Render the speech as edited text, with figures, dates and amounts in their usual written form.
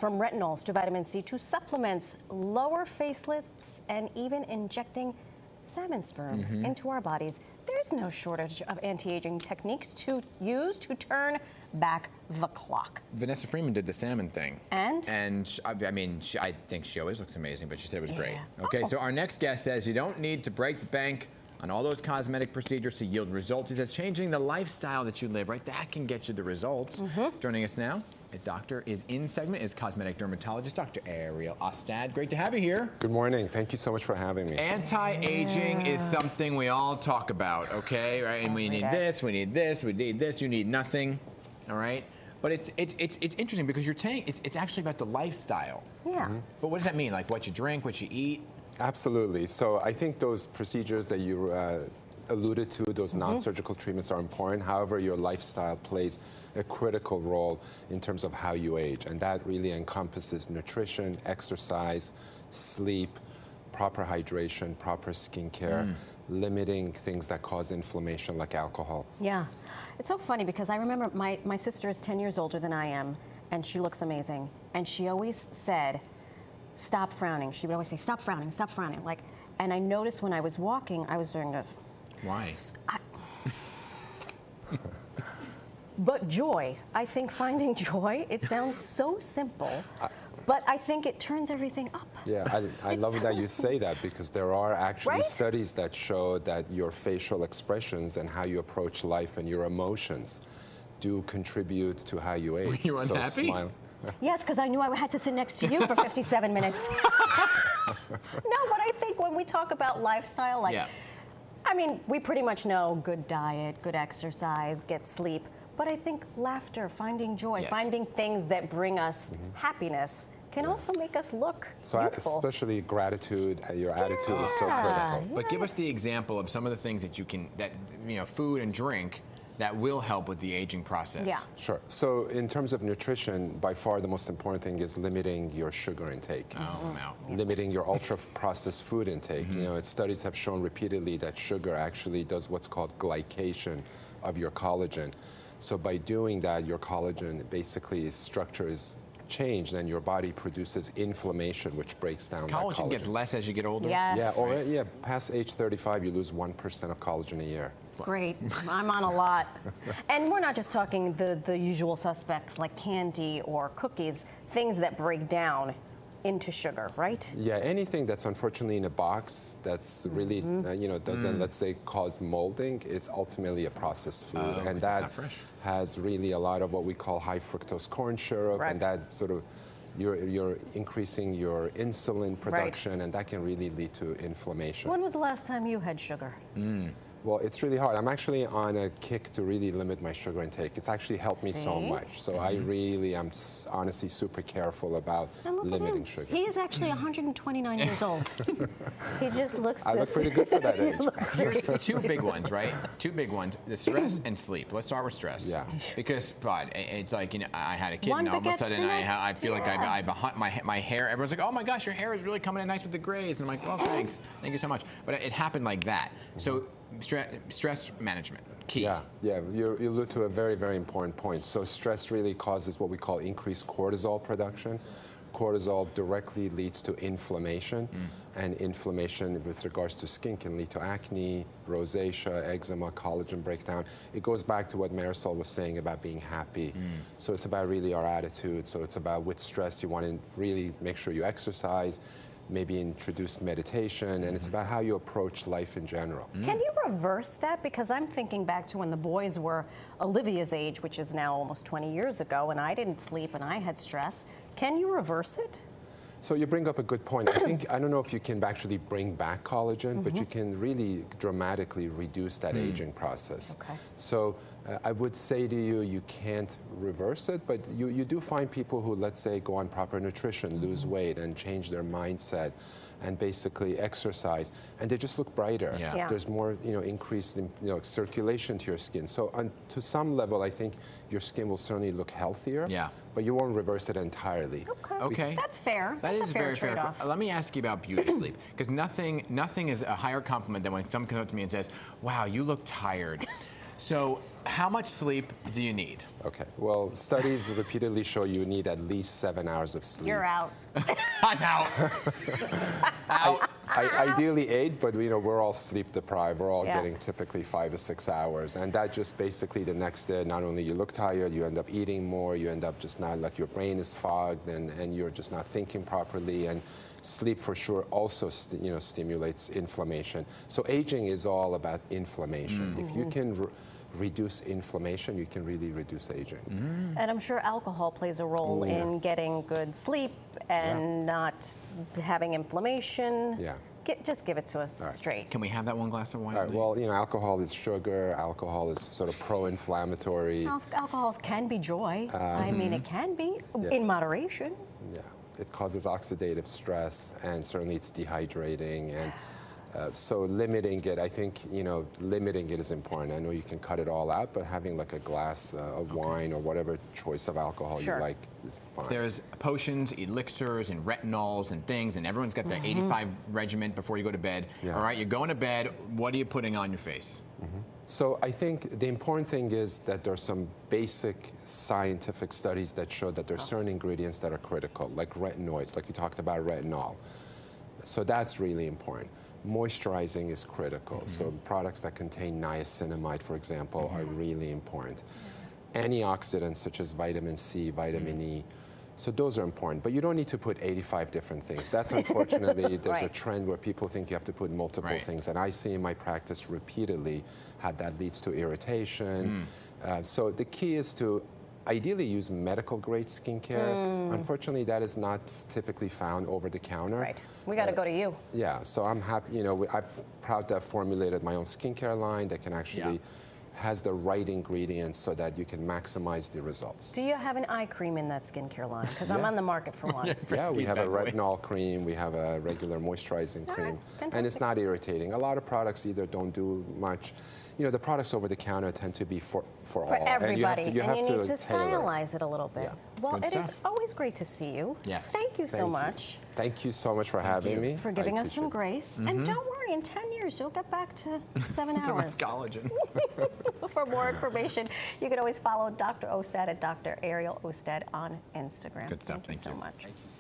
From retinols to vitamin C to supplements, lower facelifts, and even injecting salmon sperm into our bodies. There's no shortage of anti-aging techniques to use to turn back the clock. Vanessa Freeman did the salmon thing. And? And I mean, I think she always looks amazing, but she said it was great. Yeah. Okay, so our next guest says you don't need to break the bank on all those cosmetic procedures to yield results. He says changing the lifestyle that you live, right, that can get you the results. Joining us now, a Doctor is In segment is cosmetic dermatologist Dr. Ariel Ostad. Great to have you here. Good morning. Thank you so much for having me. Anti-aging is something we all talk about, okay? Right? And we need this, we need this, we need this, you need nothing, all right? But it's interesting because you're saying it's actually about the lifestyle. Yeah. But what does that mean? Like what you drink, what you eat? Absolutely. So I think those procedures that you alluded to, those non-surgical treatments are important. However, your lifestyle plays a critical role in terms of how you age. And that really encompasses nutrition, exercise, sleep, proper hydration, proper skincare, limiting things that cause inflammation like alcohol. Yeah. It's so funny because I remember my sister is 10 years older than I am, and she looks amazing. And she always said, stop frowning. She would always say, stop frowning, stop frowning. Like, and I noticed when I was walking, I was doing this. Why? But joy, I think finding joy, it sounds so simple, but I think it turns everything up. Yeah, I love that you say that because there are actually Right? studies that show that your facial expressions and how you approach life and your emotions do contribute to how you age. Were you unhappy? So smile. Yes, because I knew I had to sit next to you for 57 minutes. No, but I think when we talk about lifestyle, like, I mean, we pretty much know good diet, good exercise, get sleep. But I think laughter, finding joy, finding things that bring us happiness can also make us look youthful. Especially gratitude, your attitude is so critical. But give us the example of some of the things that you can, food and drink that will help with the aging process. Yeah. Sure. So in terms of nutrition, by far the most important thing is limiting your sugar intake. Limiting your ultra-processed food intake. You know, studies have shown repeatedly that sugar actually does what's called glycation of your collagen. So by doing that, your collagen basically its structure is changed and your body produces inflammation which breaks down collagen gets less as you get older? Yes. Yeah, past age 35 you lose 1% of collagen a year. Great. I'm on a lot. And we're not just talking the usual suspects like candy or cookies, things that break down into sugar, right? Yeah, anything that's unfortunately in a box that's really, doesn't, let's say, cause molding, it's ultimately a processed food. And that has really a lot of what we call high fructose corn syrup, and that sort of, you're increasing your insulin production, and that can really lead to inflammation. When was the last time you had sugar? Well, it's really hard. I'm actually on a kick to really limit my sugar intake. It's actually helped me so much. So I really am honestly super careful about limiting sugar. He is actually 129 years old. He just looks I look pretty good for that age. Here's two big ones, right? Two big ones, the stress and sleep. Let's start with stress. Yeah. Because, God, it's like, I had a kid and all of a sudden I feel like my hair, everyone's like, oh my gosh, your hair is really coming in nice with the grays. And I'm like, well, thanks. Thank you so much. But it happened like that. So stress management, key. Yeah, you allude to a very, very important point. So stress really causes what we call increased cortisol production. Cortisol directly leads to inflammation, and inflammation with regards to skin can lead to acne, rosacea, eczema, collagen breakdown. It goes back to what Marisol was saying about being happy. So it's about really our attitude. So it's about with stress, you want to really make sure you exercise, maybe introduce meditation, and it's about how you approach life in general. Can you reverse that? Because I'm thinking back to when the boys were Olivia's age, which is now almost 20 years ago, and I didn't sleep and I had stress. Can you reverse it? So you bring up a good point. I don't know if you can actually bring back collagen, but you can really dramatically reduce that aging process. Okay. So I would say to you, you can't reverse it, but you do find people who, let's say, go on proper nutrition, lose weight, and change their mindset, and basically exercise, and they just look brighter. Yeah. There's more, increased, circulation to your skin. So to some level, I think your skin will certainly look healthier. Yeah. But you won't reverse it entirely. Okay. That's fair. That is very fair. trade-off. Let me ask you about beauty sleep, because nothing is a higher compliment than when someone comes up to me and says, "Wow, you look tired." So how much sleep do you need? Okay, well, studies repeatedly show you need at least 7 hours of sleep. You're out. I'm out. Out. Ideally 8, but we're all sleep deprived. We're all Yeah. getting typically 5 to 6 hours, and that just basically the next day, not only you look tired, you end up eating more, you end up just not, like your brain is fogged, and you're just not thinking properly, and sleep for sure also stimulates inflammation. So aging is all about inflammation. If you can reduce inflammation, you can really reduce aging. And I'm sure alcohol plays a role in getting good sleep and not having inflammation. Yeah. Just give it to us straight. Can we have that one glass of wine? All right, well, alcohol is sugar. Alcohol is sort of pro-inflammatory. Alcohol can be joy. I mean, it can be in moderation. Yeah, it causes oxidative stress, and certainly it's dehydrating. And so limiting it, I think, limiting it is important. I know you can cut it all out, but having like a glass of wine or whatever choice of alcohol you like is fine. There's potions, elixirs, and retinols and things, and everyone's got the 85 regimen before you go to bed. Yeah. All right, you're going to bed. What are you putting on your face? So I think the important thing is that there's some basic scientific studies that show that there's certain ingredients that are critical, like retinoids, like you talked about retinol. So that's really important. Moisturizing is critical. So products that contain niacinamide, for example, are really important. Antioxidants such as vitamin C, vitamin E, so those are important. But you don't need to put 85 different things. That's unfortunately, there's a trend where people think you have to put multiple things. And I see in my practice repeatedly how that leads to irritation. So the key is to ideally use medical grade skincare. Unfortunately, that is not typically found over the counter. Right. We got to go to you. Yeah, so I'm happy, I'm proud to have formulated my own skincare line that can actually has the right ingredients so that you can maximize the results. Do you have an eye cream in that skincare line? Because I'm on the market for one. Yeah, we have a retinol cream, we have a regular moisturizing cream, and it's not irritating. A lot of products either don't do much. The products over the counter tend to be for all. For everybody, and you have to need to tailor. stylize it a little bit. Yeah. Well, Good it is stuff. always great to see you. Yes. Thank you so Thank you. much Thank you so much for having me. for giving us some grace. And don't worry, in 10 years, you'll get back to 7 hours. Collagen. For more information, you can always follow Dr. Ostad at Dr. Ariel Ostad on Instagram. Good stuff. Thank you so Thank you. much. Thank you so much.